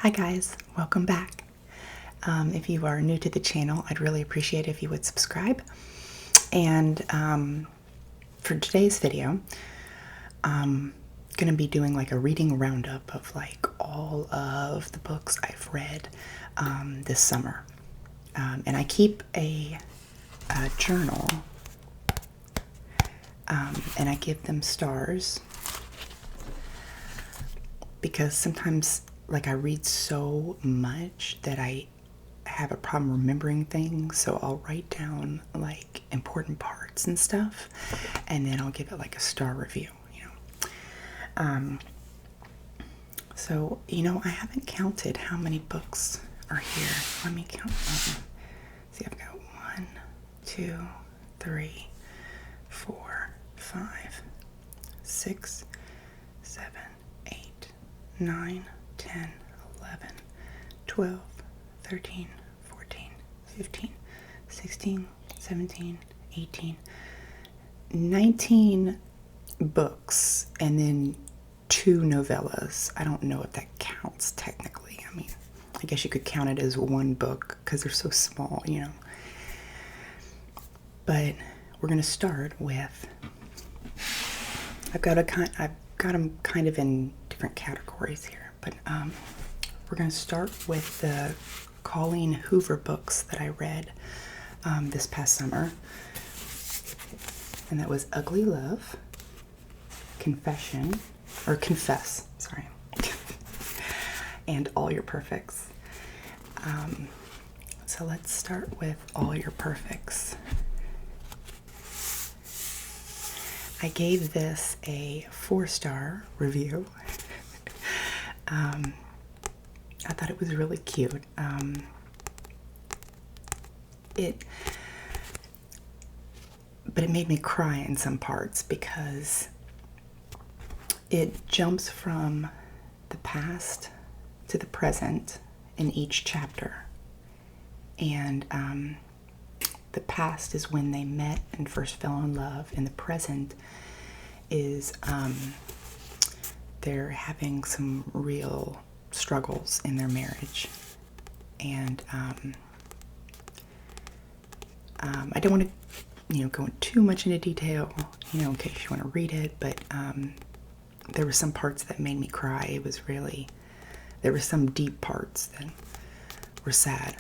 Hi guys, welcome back. If you are new to the channel, I'd really appreciate it if you would subscribe. And for today's video, I'm gonna be doing like a reading roundup of like all of the books I've read this summer. And I keep a journal and I give them stars because sometimes like I read so much that I have a problem remembering things, so I'll write down like important parts and stuff and then I'll give it like a star review, you know. So I haven't counted how many books are here. Let me count them. See, I've got 1, 2, 3, 4, 5, 6, 7, 8, 9, 10, 11, 12, 13, 14, 15, 16, 17, 18, 19 books, and then 2 novellas. I don't know if that counts technically. I mean, I guess you could count it as one book because they're so small, you know. But we're going to start with, I've got them kind of in different categories here. But we're going to start with the Colleen Hoover books that I read this past summer. And that was Ugly Love, Confess, sorry, and All Your Perfects. So let's start with All Your Perfects. I gave this a 4-star review. I thought it was really cute. But it made me cry in some parts because it jumps from the past to the present in each chapter. And the past is when they met and first fell in love, and the present is they're having some real struggles in their marriage. And I don't want to go too much into detail, in case you want to read it, but there were some parts that made me cry. It was really, there were some deep parts that were sad,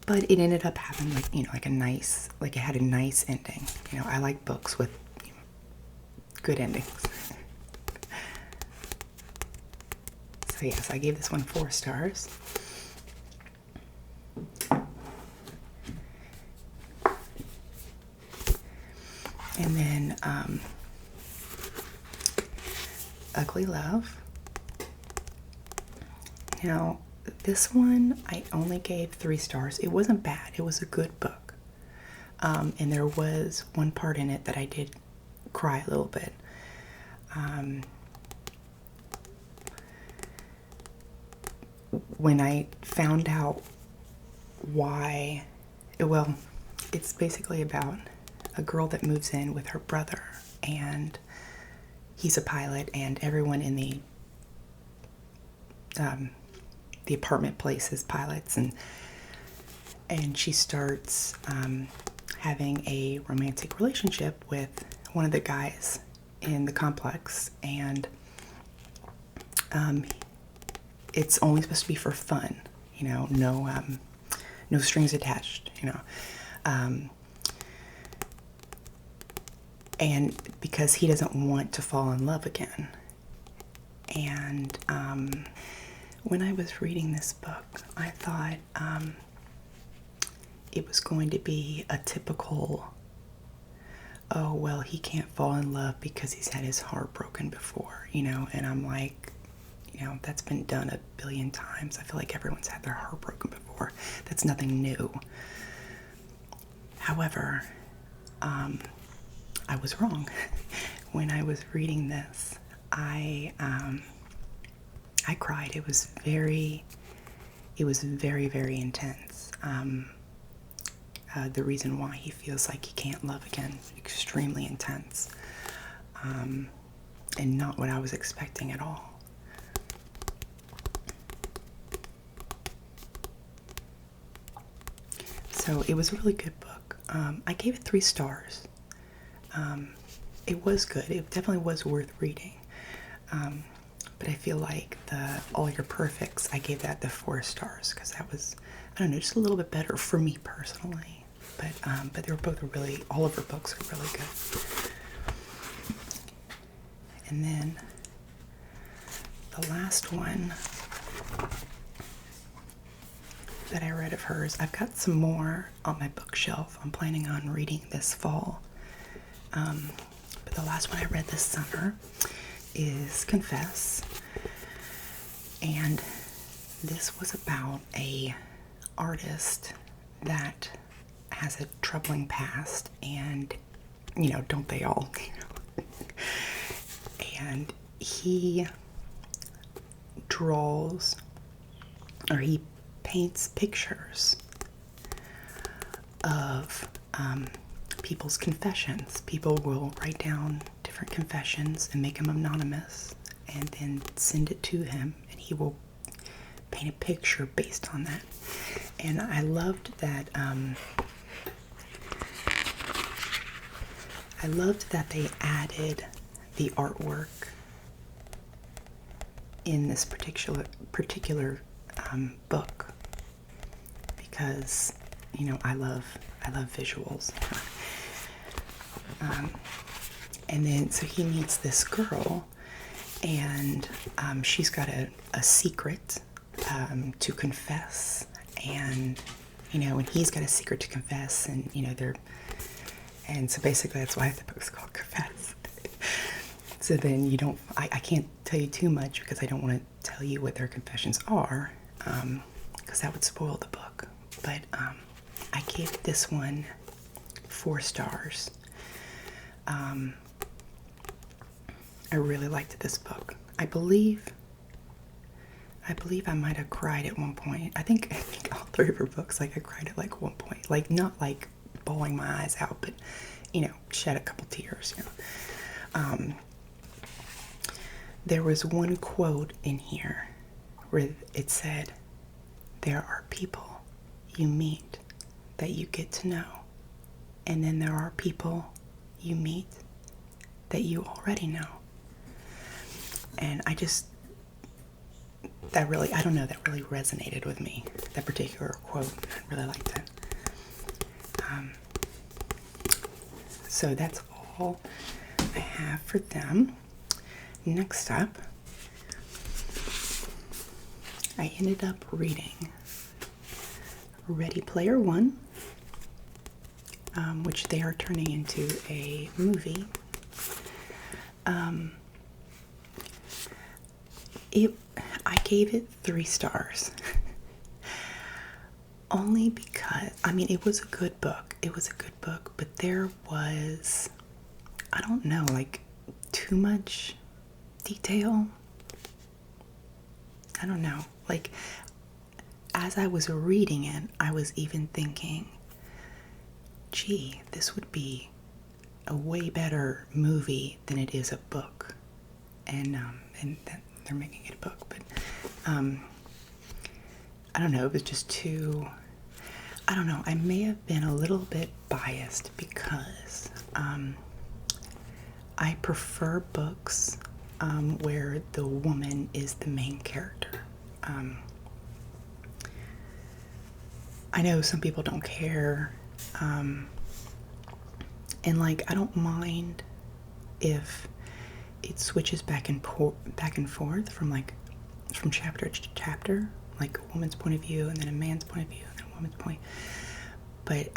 but it ended up having like a nice, like it had a nice ending. I like books with good endings. So yes, I gave this one 4 stars. And then Ugly Love. Now, this one I only gave 3 stars. It wasn't bad. It was a good book. And there was one part in it that I did cry a little bit. When I found out why, well, it's basically about a girl that moves in with her brother, and he's a pilot, and everyone in the apartment place is pilots, and she starts having a romantic relationship with one of the guys in the complex, and it's only supposed to be for fun, no strings attached, and because he doesn't want to fall in love again. And when I was reading this book, I thought it was going to be a typical, oh, well, he can't fall in love because he's had his heart broken before, and I'm like, that's been done a billion times. I feel like everyone's had their heart broken before. That's nothing new. However, I was wrong. When I was reading this, I cried. It was very, very intense. The reason why he feels like he can't love again, extremely intense, and not what I was expecting at all. So it was a really good book. I gave it 3 stars. It was good. It definitely was worth reading. But I feel like the All Your Perfects, I gave that the 4 stars because that was, I don't know, just a little bit better for me personally. But they were both really, all of her books are really good. And then the last one that I read of hers, I've got some more on my bookshelf I'm planning on reading this fall. But the last one I read this summer is Confess. And this was about a artist that has a troubling past, and, you know, don't they all? And he draws, or he paints pictures of people's confessions. People will write down different confessions and make them anonymous and then send it to him, and he will paint a picture based on that. And I loved that they added the artwork in this particular book, because, you know, I love visuals. And then so he meets this girl, and she's got a secret to confess, and, you know, and he's got a secret to confess, and, you know, and so basically that's why the book's called Confess. So then you don't, I can't tell you too much because I don't want to tell you what their confessions are, because that would spoil the book. But I gave this one 4 stars. I really liked this book. I believe I might have cried at one point. I think all 3 of her books, like, I cried at like one point. Like, not like bawling my eyes out, but, you know, shed a couple tears, you know. There was one quote in here where it said, "There are people you meet that you get to know, and then there are people you meet that you already know." And I really resonated with me, that particular quote. I really liked it. So that's all I have for them. Next up, I ended up reading Ready Player One, which they are turning into a movie. I gave it 3 stars. Only because, I mean, it was a good book. It was a good book, but there was, I don't know, like, too much detail. I don't know. Like, as I was reading it, I was even thinking, gee, this would be a way better movie than it is a book. And they're making it a book, but I don't know, it was just too, I don't know, I may have been a little bit biased because I prefer books where the woman is the main character. I know some people don't care, and, like, I don't mind if it switches back and forth from chapter to chapter, like a woman's point of view and then a man's point of view and then a woman's point. But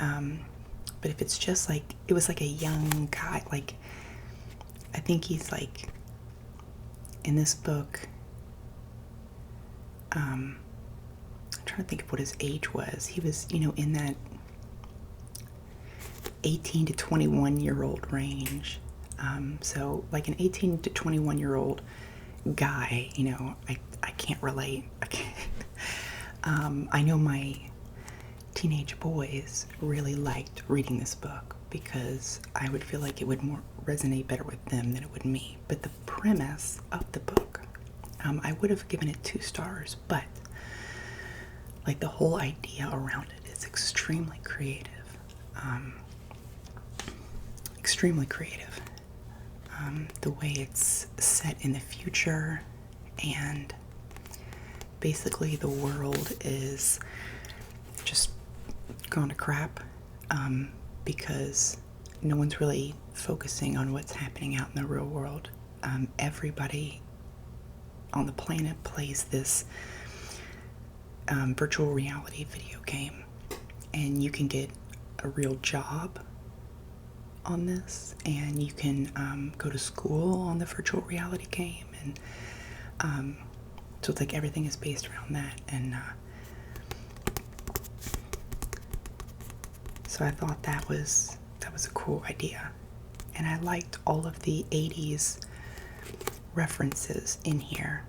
if it's just like, it was like a young guy, like, I think he's like, in this book, I'm trying to think of what his age was. He was, you know, in that 18 to 21 year old range. So like an 18 to 21 year old guy, you know, I can't relate. I know my teenage boys really liked reading this book because I would feel like it would more resonate better with them than it would me. But the premise of the book, I would have given it 2 stars, but like the whole idea around it It's extremely creative. Extremely creative. The way it's set in the future, and basically the world is just gone to crap, because no one's really focusing on what's happening out in the real world. Everybody on the planet plays this virtual reality video game, and you can get a real job on this, and you can go to school on the virtual reality game, and so it's like everything is based around that. And so I thought that was a cool idea, and I liked all of the 80s references in here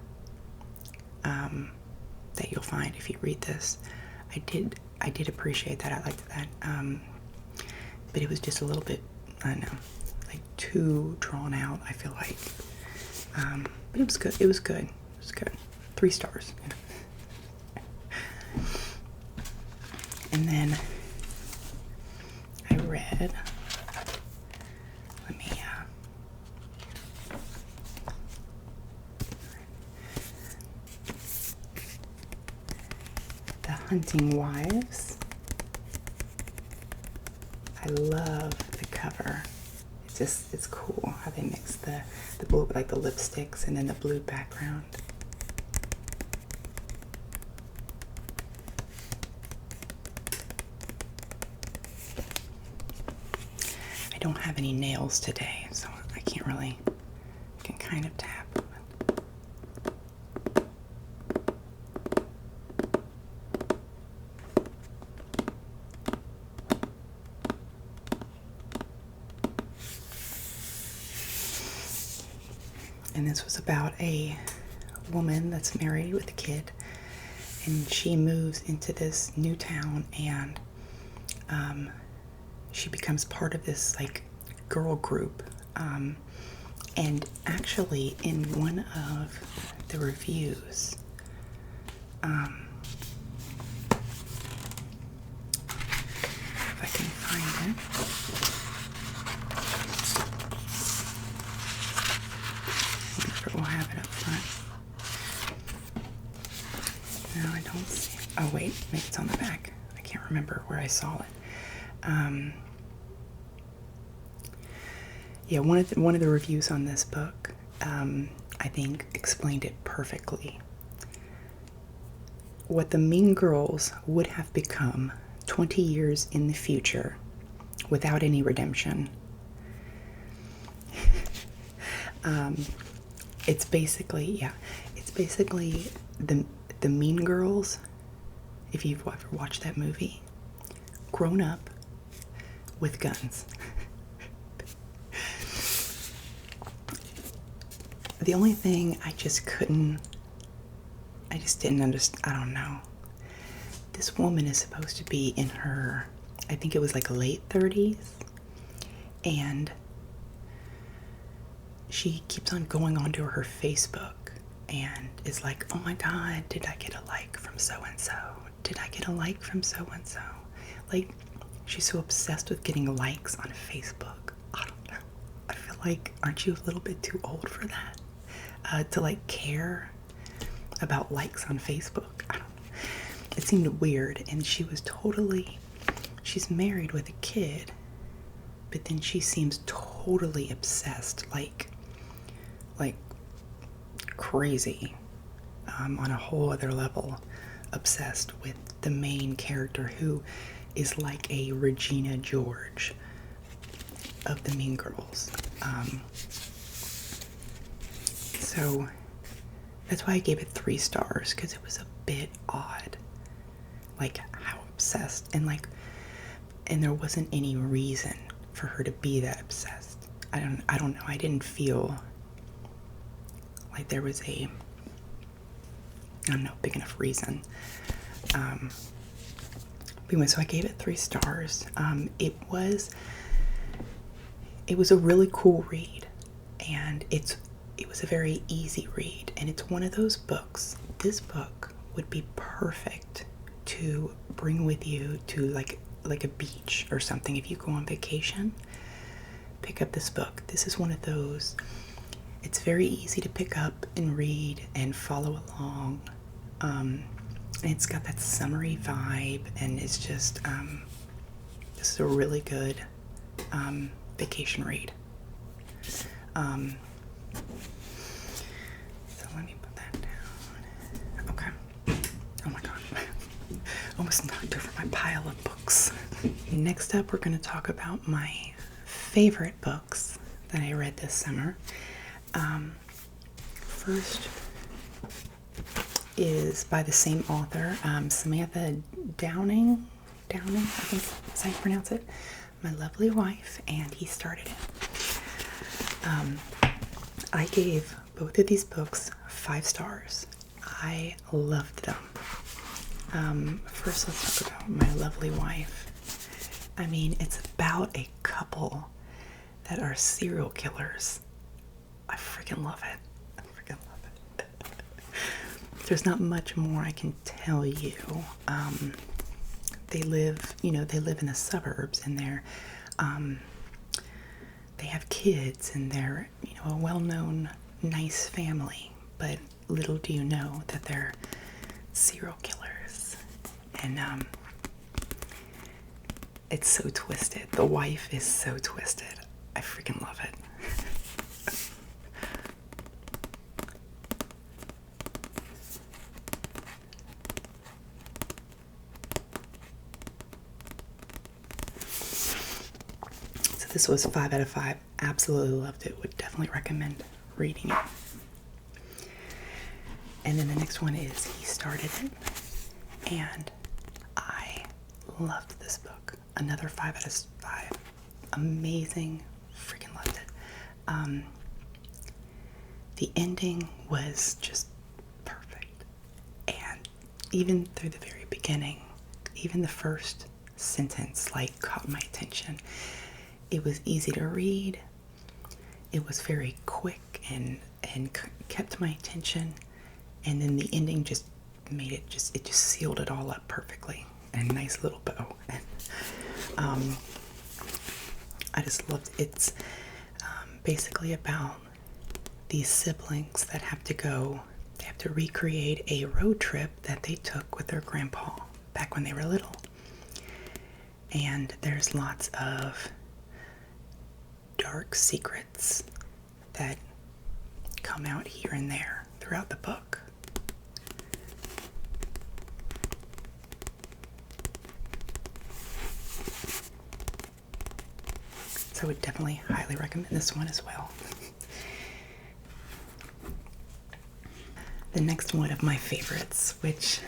that you'll find if you read this. I did appreciate that. I liked that, but it was just a little bit, I don't know, like too drawn out, I feel like. But it was good. It was good. It was good. 3 stars. And then I read, let me, The Hunting Wives. I love the cover. It's cool how they mix the blue, like the lipsticks, and then the blue background. I don't have any nails today, so I can't really, I can kind of tap. And this was about a woman that's married with a kid, and she moves into this new town, and she becomes part of this like girl group. And actually, in one of the reviews, if I can find it. We'll have it up front. No, I don't see it. Oh wait, maybe it's on the back. I can't remember where I saw it. Yeah, one of the reviews on this book, I think, explained it perfectly. What the Mean Girls would have become 20 years in the future without any redemption. It's basically the Mean Girls, if you've ever watched that movie, grown up with guns. The only thing I just didn't understand, I don't know. This woman is supposed to be in her, I think it was like late 30s, and she keeps on going onto her Facebook and is like, oh my God, did I get a like from so-and-so? Did I get a like from so-and-so? Like, she's so obsessed with getting likes on Facebook. I don't know. I feel like, aren't you a little bit too old for that? To like care about likes on Facebook? I don't know. It seemed weird, and she's married with a kid, but then she seems totally obsessed, like crazy, on a whole other level, obsessed with the main character, who is like a Regina George of the Mean Girls. So that's why I gave it 3 stars, because it was a bit odd, like how obsessed, and there wasn't any reason for her to be that obsessed. I don't know. I didn't feel like there was a, I don't know, big enough reason. But anyway, so I gave it 3 stars. It was a really cool read, and it was a very easy read, and it's one of those books. This book would be perfect to bring with you to like a beach or something. If you go on vacation, pick up this book. This is one of those. It's very easy to pick up and read and follow along. It's got that summery vibe, and it's just this is a really good vacation read. So let me put that down. Okay. Oh my god. Almost knocked over my pile of books. Next up, we're going to talk about my favorite books that I read this summer. First is by the same author, Samantha Downing, I think that's how you pronounce it. My Lovely Wife, and he started it. I gave both of these books 5 stars. I loved them. First, let's talk about My Lovely Wife. I mean, it's about a couple that are serial killers. I freaking love it. There's not much more I can tell you. They live in the suburbs, and they have kids, and they're, a well-known, nice family. But little do you know that they're serial killers. And it's so twisted. The wife is so twisted. I freaking love it. This was 5 out of 5. Absolutely loved it. Would definitely recommend reading it. And then the next one is He Started It. And I loved this book. Another 5 out of 5. Amazing. Freaking loved it. The ending was just perfect. And even through the very beginning, even the first sentence, caught my attention. It was easy to read. It was very quick and kept my attention. And then the ending just made it just sealed it all up perfectly. And a nice little bow. I just loved it. It's basically about these siblings that have to recreate a road trip that they took with their grandpa back when they were little. And there's lots of dark secrets that come out here and there throughout the book. So I would definitely highly recommend this one as well. The next one of my favorites, which,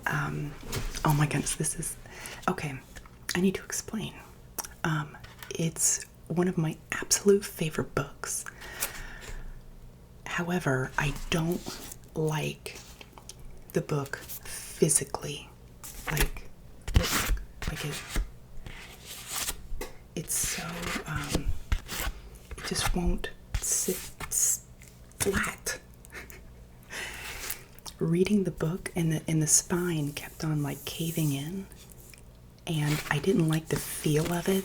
oh my goodness, this is, okay, I need to explain. It's one of my absolute favorite books. However, I don't like the book physically. It's so, it just won't sit flat. Reading the book, and the spine kept on caving in, and I didn't like the feel of it.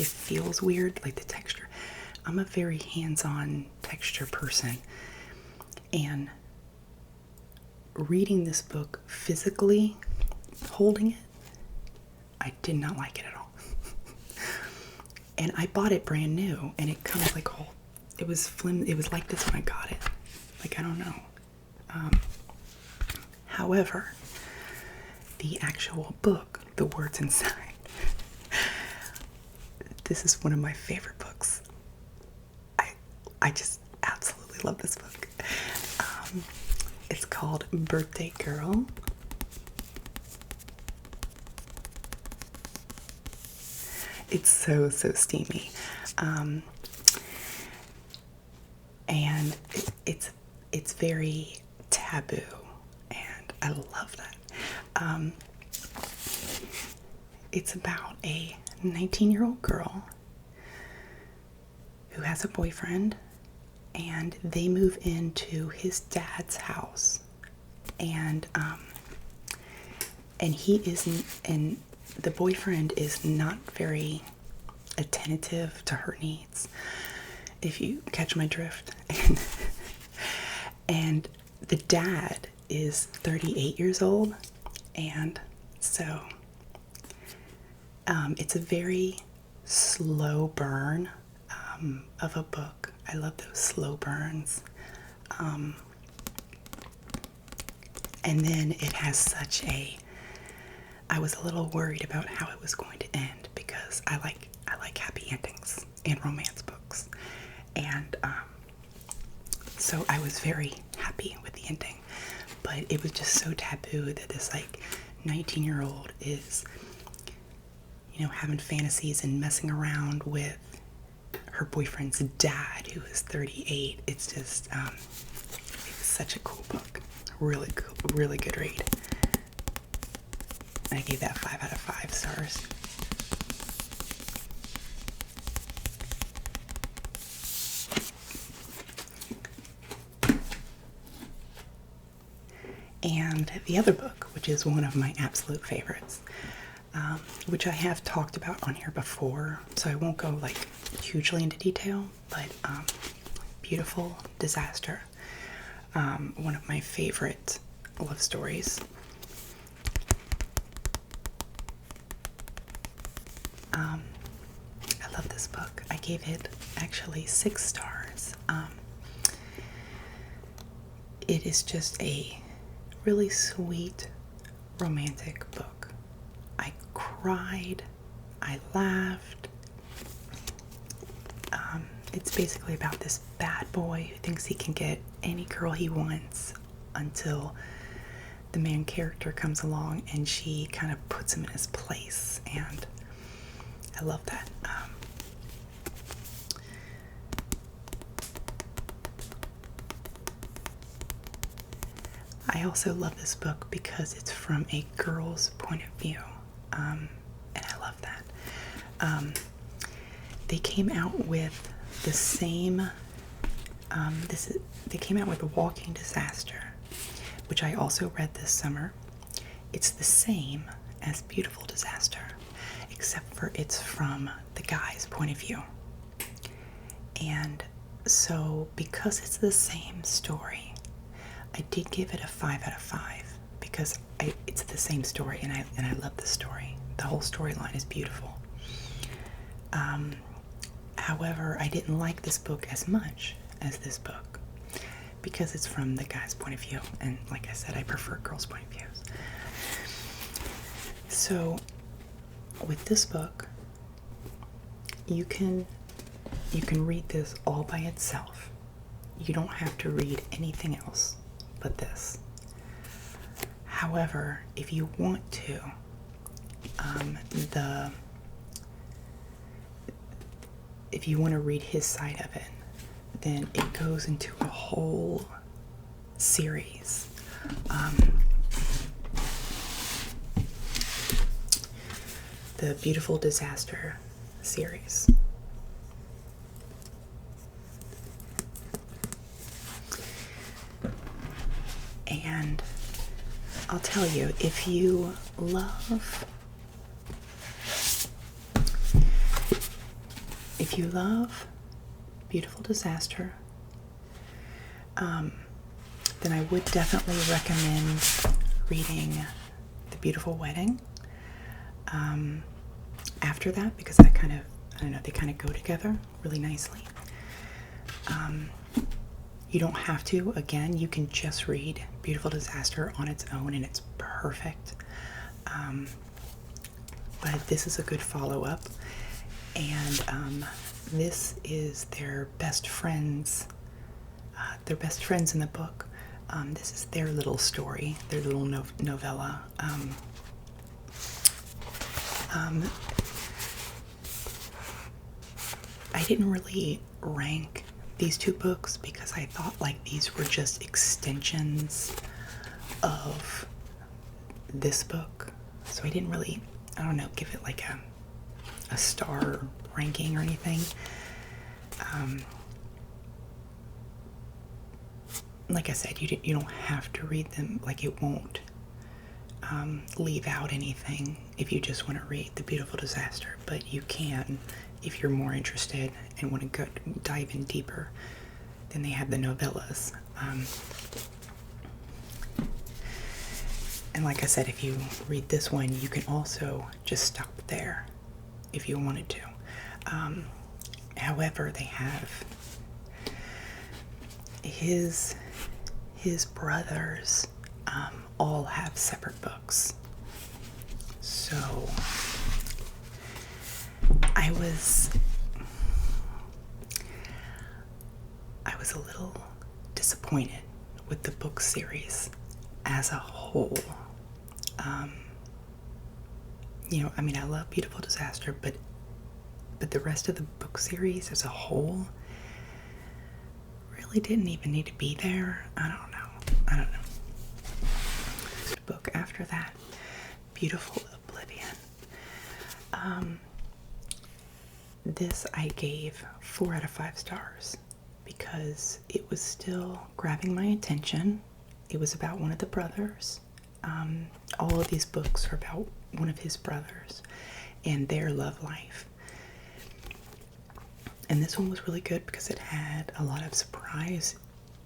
It feels weird, the texture. I'm a very hands-on texture person, and reading this book physically, holding it, I did not like it at all. And I bought it brand new, and it comes it was it was like this when I got it. I don't know. However, the actual book, the words inside, this is one of my favorite books. I just absolutely love this book. It's called Birthday Girl. It's so steamy. And it's very taboo, and I love that. It's about a 19-year-old girl who has a boyfriend, and they move into his dad's house, and and he isn't, and the boyfriend is not very attentive to her needs, if you catch my drift. And the dad is 38 years old, and so it's a very slow burn of a book. I love those slow burns. And then it has such a, I was a little worried about how it was going to end, because I like happy endings in romance books. And so I was very happy with the ending. But it was just so taboo that this like 19-year-old is, you know, having fantasies and messing around with her boyfriend's dad, who is 38. It's just, it was such a cool book. Really cool, really good read. I gave that 5 out of 5 stars. And the other book, which is one of my absolute favorites, which I have talked about on here before, so I won't go like hugely into detail, but Beautiful Disaster, one of my favorite love stories. I love this book. I gave it actually 6 stars. It is just a really sweet, romantic book. I cried, I laughed. It's basically about this bad boy who thinks he can get any girl he wants until the main character comes along and she kind of puts him in his place, and I love that. I also love this book because it's from a girl's point of view, and I love that. They came out with the same, they came out with Walking Disaster, which I also read this summer. It's the same as Beautiful Disaster, except for it's from the guy's point of view. And so because it's the same story, I did give it a 5 out of 5 because it's the same story, and I love the story. The whole storyline is beautiful. However, I didn't like this book as much as this book because it's from the guy's point of view, and like I said, I prefer girls' point of views. So with this book, you can read this all by itself. You don't have to read anything else but this. However, if you want to, if you want to read his side of it, then it goes into a whole series. The Beautiful Disaster series. And I'll tell you, if you love Beautiful Disaster, then I would definitely recommend reading The Beautiful Wedding after that, because that kind of, I don't know, they kind of go together really nicely. You don't have to. Again, you can just read Beautiful Disaster on its own, and it's perfect. But this is a good follow-up, and this is their best friends. They're best friends in the book. This is their little story, their little novella. I didn't really rank these two books because I thought like these were just extensions of this book. So I didn't really, I don't know, give it like a star ranking or anything. Like I said, you don't have to read them. Like it won't leave out anything if you just want to read The Beautiful Disaster, but you can if you're more interested and want to go dive in deeper. Then they have the novellas. And like I said, if you read this one, you can also just stop there if you wanted to. However, they have his brothers all have separate books. So I was a little disappointed with the book series as a whole. I mean, I love Beautiful Disaster, but the rest of the book series as a whole really didn't even need to be there. I don't know. Book after that, Beautiful Oblivion. This I gave 4 out of 5 stars because it was still grabbing my attention. It was about one of the brothers. All of these books are about one of his brothers and their love life. And this one was really good because it had a lot of surprise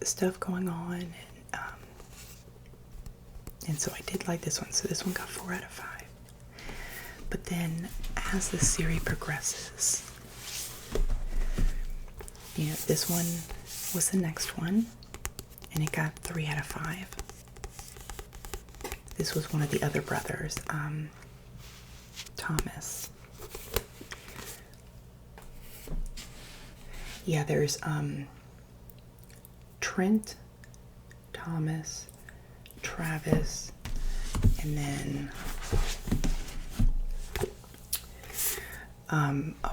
stuff going on. And so I did like this one. So this one got 4 out of 5. But then as the series progresses, this one was the next one, and it got 3 out of 5. This was one of the other brothers, Thomas. Yeah, there's Trent, Thomas, Travis, and then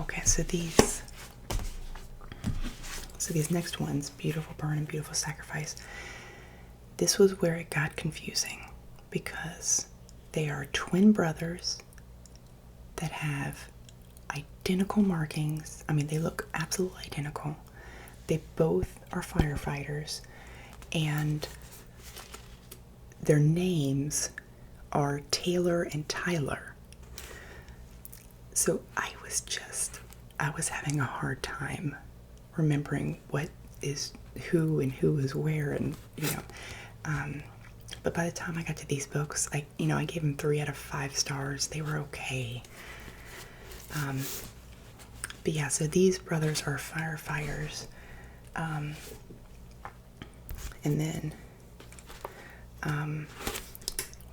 okay, so these next ones, Beautiful Burn and Beautiful Sacrifice, this was where it got confusing because they are twin brothers that have identical markings. I mean, they look absolutely identical. They both are firefighters, and their names are Taylor and Tyler. So I was having a hard time remembering what is who and who is where, and but by the time I got to these books, I gave them 3 out of 5 stars. They were okay. But yeah, so these brothers are firefighters, and then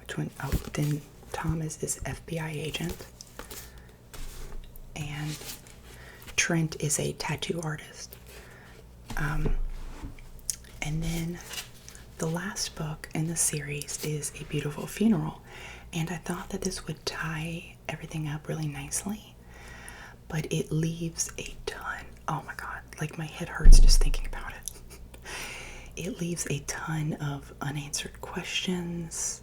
which one? Oh, then Thomas is FBI agent, and Trent is a tattoo artist. And then the last book in the series is A Beautiful Funeral, and I thought that this would tie everything up really nicely, but it leaves a ton. Oh my god, like my head hurts just thinking about it. It leaves a ton of unanswered questions.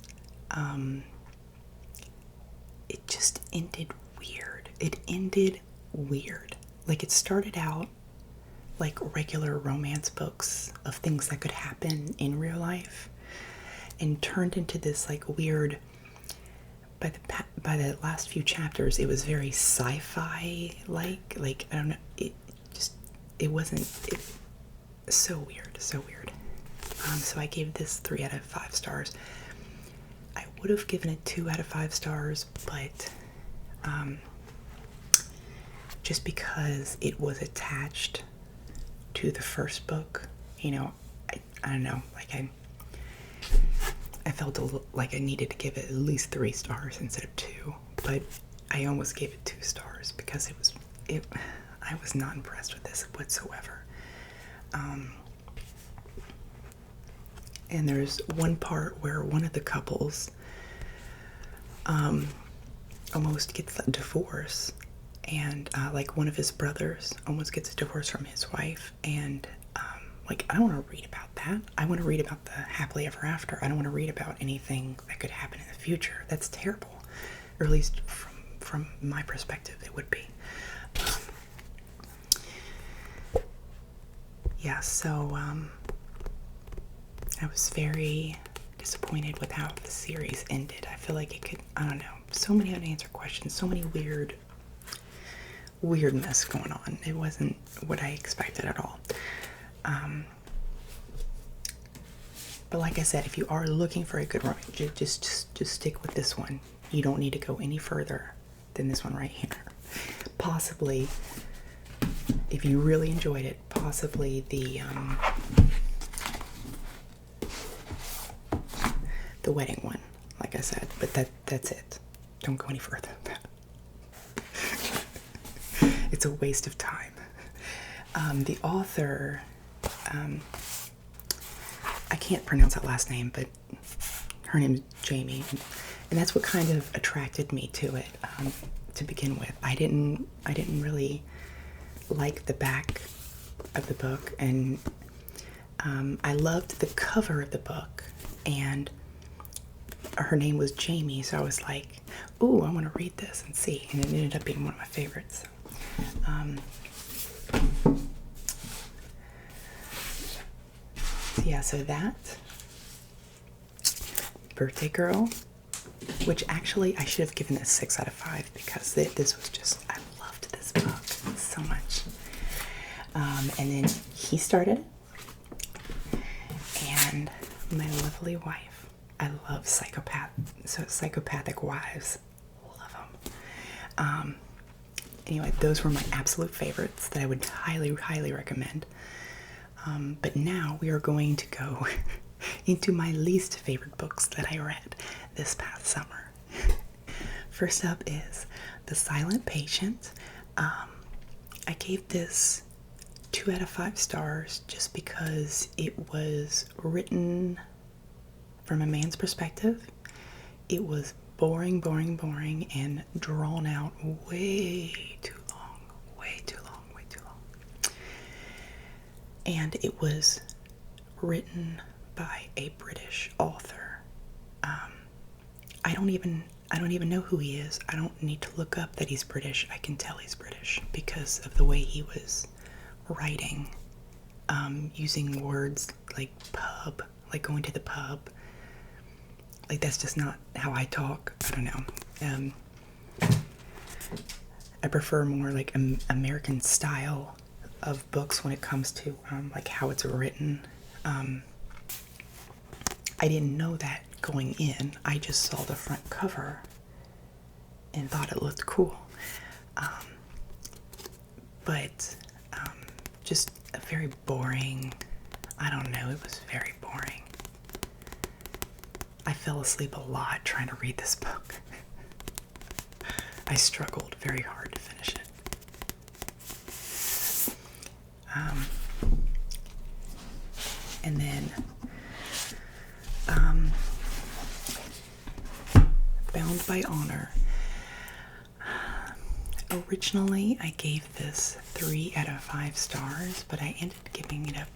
It just ended weird. It ended weird. Like, it started out like regular romance books of things that could happen in real life, and turned into this like weird, by the last few chapters it was very sci-fi like I don't know, it wasn't so weird. So I gave this 3 out of 5 stars. I would have given it 2 out of 5 stars, but just because it was attached to the first book, I don't know, like I felt like I needed to give it at least 3 stars instead of 2, but I almost gave it 2 stars because I was not impressed with this whatsoever. And there's one part where one of the couples almost gets a divorce, and like one of his brothers almost gets a divorce from his wife, and like, I don't want to read about that. I want to read about the happily ever after. I don't want to read about anything that could happen in the future. That's terrible, or at least from my perspective it would be. Yeah, so I was very disappointed with how the series ended. I feel like it could, I don't know, so many unanswered questions, so many weirdness going on. It wasn't what I expected at all. But like I said, if you are looking for a good romance, just stick with this one. You don't need to go any further than this one right here. Possibly, if you really enjoyed it, possibly the wedding one, like I said. But that's it. Don't go any further than that. It's a waste of time. The author, I can't pronounce that last name, but her name is Jamie, and that's what kind of attracted me to it to begin with. I didn't really like the back of the book, and I loved the cover of the book, and her name was Jamie, so I was like, ooh, I want to read this and see, and it ended up being one of my favorites. Yeah, so that Birthday Girl, which actually I should have given this 6 out of 5 because this was just, I loved this book so much. And then He Started, and My Lovely Wife. I love psychopathic wives. Love them. Anyway, those were my absolute favorites that I would highly, highly recommend. But now we are going to go into my least favorite books that I read this past summer. First up is The Silent Patient. I gave this 2 out of 5 stars just because it was written from a man's perspective. It was boring, boring, boring, and drawn out way too long, way too long, way too long. And it was written by a British author. I don't even know who he is. I don't need to look up that he's British. I can tell he's British because of the way he was writing, using words like pub, like going to the pub. Like, that's just not how I talk. I don't know. I prefer more like American style of books when it comes to like how it's written. I didn't know that going in. I just saw the front cover and thought it looked cool. But just a very boring, I don't know, it was very boring. I fell asleep a lot trying to read this book. I struggled very hard to finish it. And then Bound by Honor. Originally, I gave this 3 out of 5 stars, but I ended up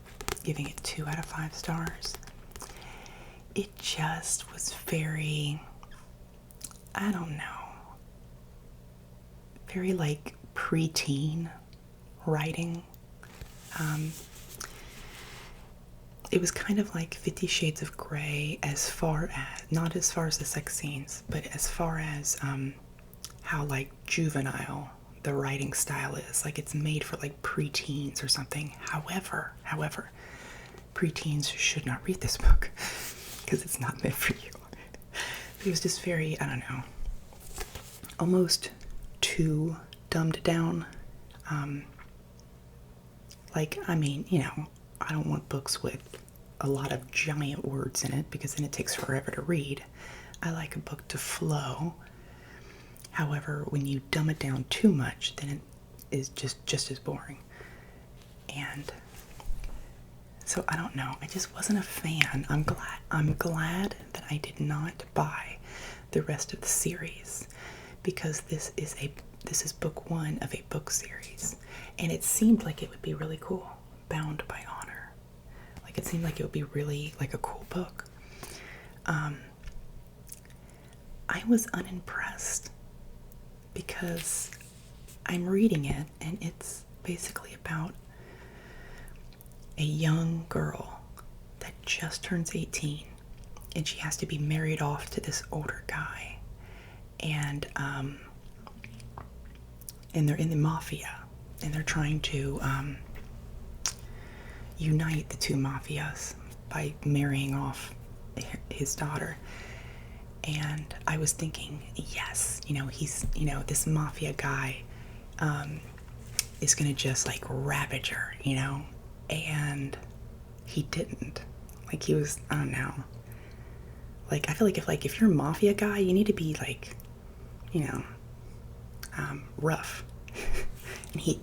giving it 2 out of 5 stars. It just was very, I don't know, very like preteen writing. It was kind of like 50 Shades of Grey as far as, not as far as the sex scenes, but as far as how like juvenile the writing style is. Like, it's made for like preteens or something. However, preteens should not read this book because it's not meant for you. It was just very, I don't know, almost too dumbed down. Like, I mean, you know, I don't want books with a lot of giant words in it because then it takes forever to read. I like a book to flow. However, when you dumb it down too much, then it is just as boring. And so I don't know. I just wasn't a fan. I'm glad that I did not buy the rest of the series because this is book 1 of a book series, and it seemed like it would be really cool. Bound by Honor. Like, it seemed like it would be really like a cool book. I was unimpressed because I'm reading it and it's basically about a young girl that just turns 18 and she has to be married off to this older guy, and they're in the mafia, and they're trying to unite the two mafias by marrying off his daughter. And I was thinking, yes, he's, this mafia guy is gonna just like ravage her, and he didn't. Like, he was, I don't know. Like, I feel like if you're a mafia guy, you need to be like, rough.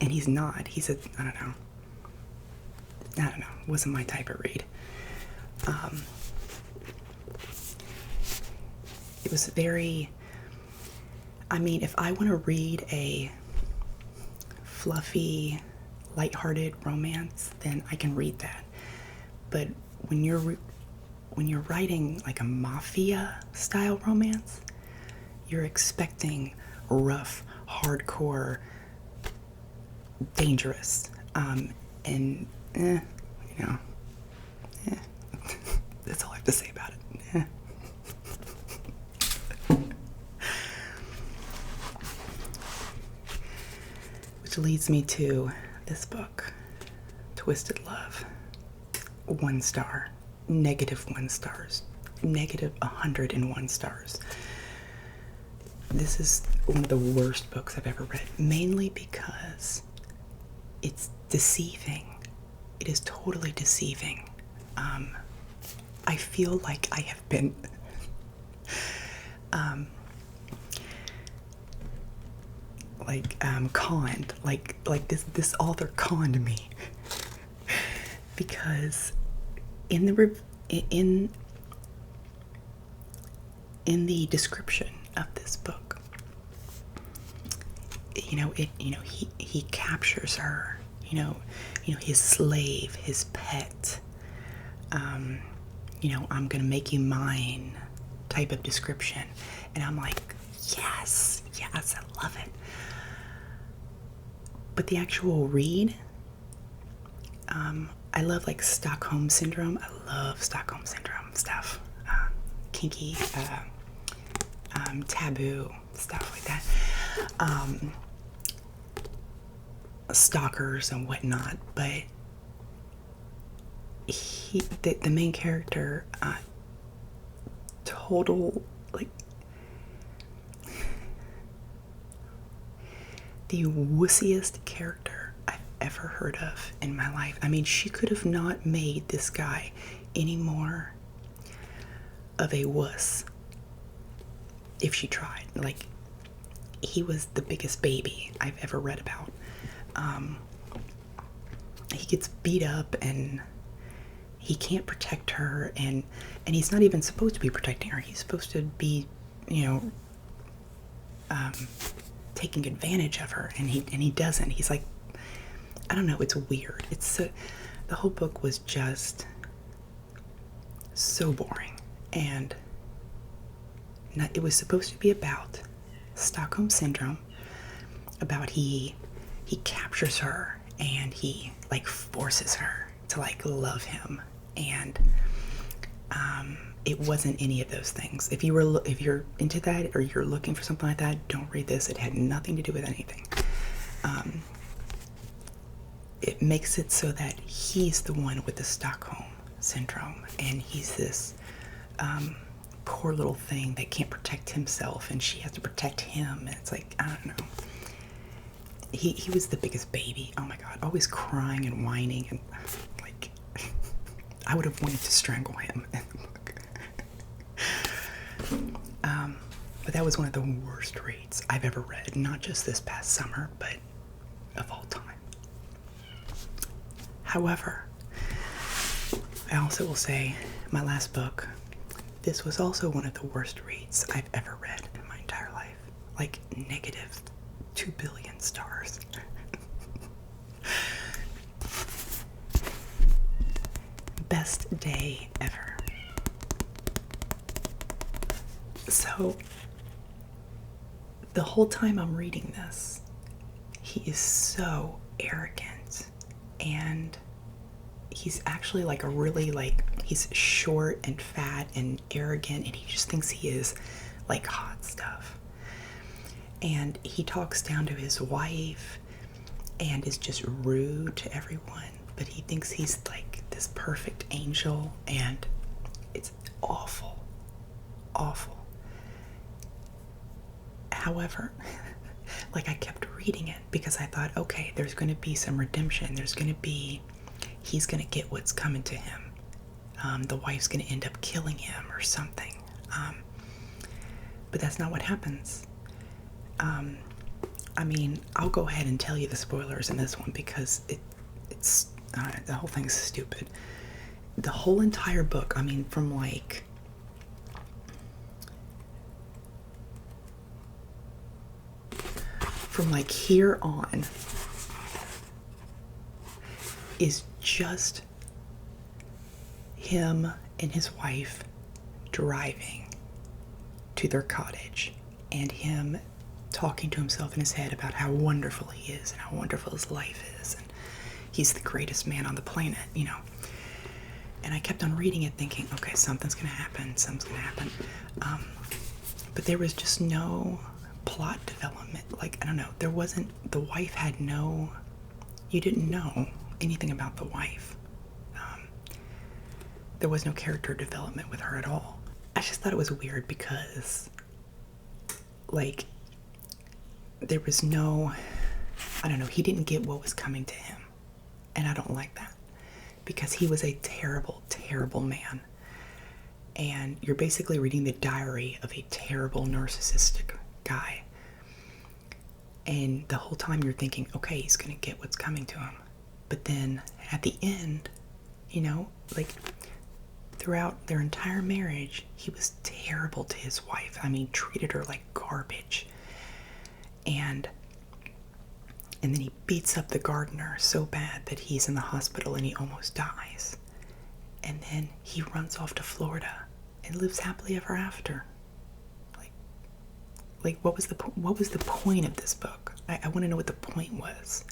and he's not. He's a, I don't know. Wasn't my type of read. It was very, I mean, if I want to read a fluffy, lighthearted romance, then I can read that. But when you're writing like a mafia style romance, you're expecting rough, hardcore, dangerous, and that's all I have to say about it. Which leads me to this book, Twisted Love. 1 star, -1 stars, -101 stars. This is one of the worst books I've ever read, mainly because it's deceiving. It is totally deceiving. I feel like I have been conned, like this author conned me. Because in the description of this book, he captures her, his slave, his pet, I'm gonna make you mine type of description. And I'm like, yes, I love it. But the actual read, I love like Stockholm Syndrome. I love Stockholm Syndrome stuff. Kinky, taboo, stuff like that. Stalkers and whatnot. But the main character, total, like, the wussiest character I've ever heard of in my life. I mean, she could have not made this guy any more of a wuss if she tried. Like, he was the biggest baby I've ever read about. He gets beat up and he can't protect her, and he's not even supposed to be protecting her. He's supposed to be, taking advantage of her, and he doesn't. He's like, I don't know, it's weird. The whole book was just so boring, and it was supposed to be about Stockholm Syndrome, about he captures her and he like forces her to like love him, and it wasn't any of those things. If you're into that, or you're looking for something like that, don't read this. It had nothing to do with anything. It makes it so that he's the one with the Stockholm Syndrome, and he's this poor little thing that can't protect himself, and she has to protect him, and it's like, I don't know. He was the biggest baby. Oh my God, always crying and whining, and like, I would have wanted to strangle him in the book. But that was one of the worst reads I've ever read, not just this past summer, but of all time. However, I also will say, my last book, this was also one of the worst reads I've ever read in my entire life. Like, -2 billion stars. Best day ever. So, the whole time I'm reading this, he is so arrogant, and he's actually like a really like He's short and fat and arrogant, and he just thinks he is like hot stuff. And he talks down to his wife and is just rude to everyone, but he thinks he's like this perfect angel, and it's awful. Awful. However, like, I kept reading it because I thought, okay, there's going to be some redemption. He's going to get what's coming to him. The wife's going to end up killing him or something. But that's not what happens. I mean, I'll go ahead and tell you the spoilers in this one because it's the whole thing's stupid. The whole entire book, I mean, from like here on is just him and his wife driving to their cottage, and him talking to himself in his head about how wonderful he is and how wonderful his life is, and he's the greatest man on the planet, you know. And I kept on reading it thinking, okay, something's gonna happen. But there was just no plot development. Like, I don't know, the wife had no, you didn't know anything about the wife. There was no character development with her at all. I just thought it was weird because, like, there was no, I don't know, he didn't get what was coming to him. And I don't like that because he was a terrible, terrible man. And you're basically reading the diary of a terrible narcissistic guy. And the whole time you're thinking, okay, he's going to get what's coming to him. But then at the end, you know, like, throughout their entire marriage, he was terrible to his wife. I mean, treated her like garbage. And then he beats up the gardener so bad that he's in the hospital and he almost dies. And then he runs off to Florida and lives happily ever after. Like what was the point of this book? I want to know what the point was.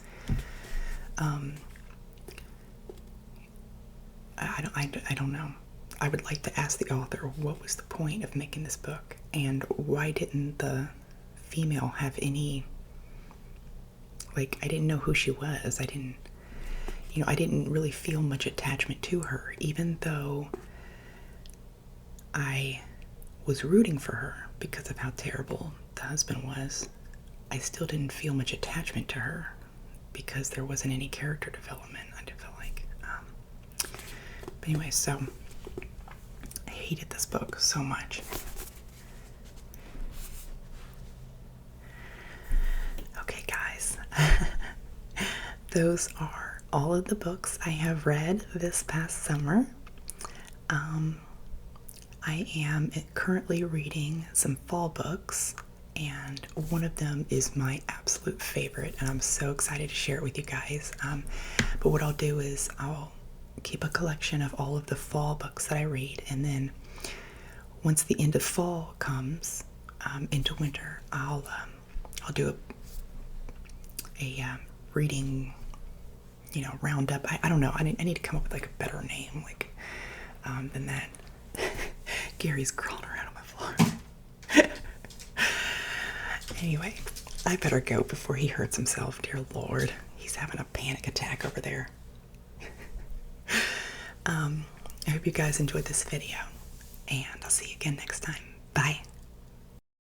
I don't know. I would like to ask the author, what was the point of making this book? And why didn't the female have any, like, I didn't know who she was. I didn't really feel much attachment to her, even though I was rooting for her because of how terrible the husband was. I still didn't feel much attachment to her because there wasn't any character development, I felt like. But anyway, so I hated this book so much. Okay, guys. Those are all of the books I have read this past summer. I am currently reading some fall books, and one of them is my absolute favorite, and I'm so excited to share it with you guys. But what I'll do is I'll keep a collection of all of the fall books that I read, and then once the end of fall comes into winter, I'll do a reading, roundup. I don't know. I need to come up with like a better name than that. Gary's crawling around on my floor. Anyway, I better go before he hurts himself. Dear Lord, he's having a panic attack over there. I hope you guys enjoyed this video, and I'll see you again next time. Bye.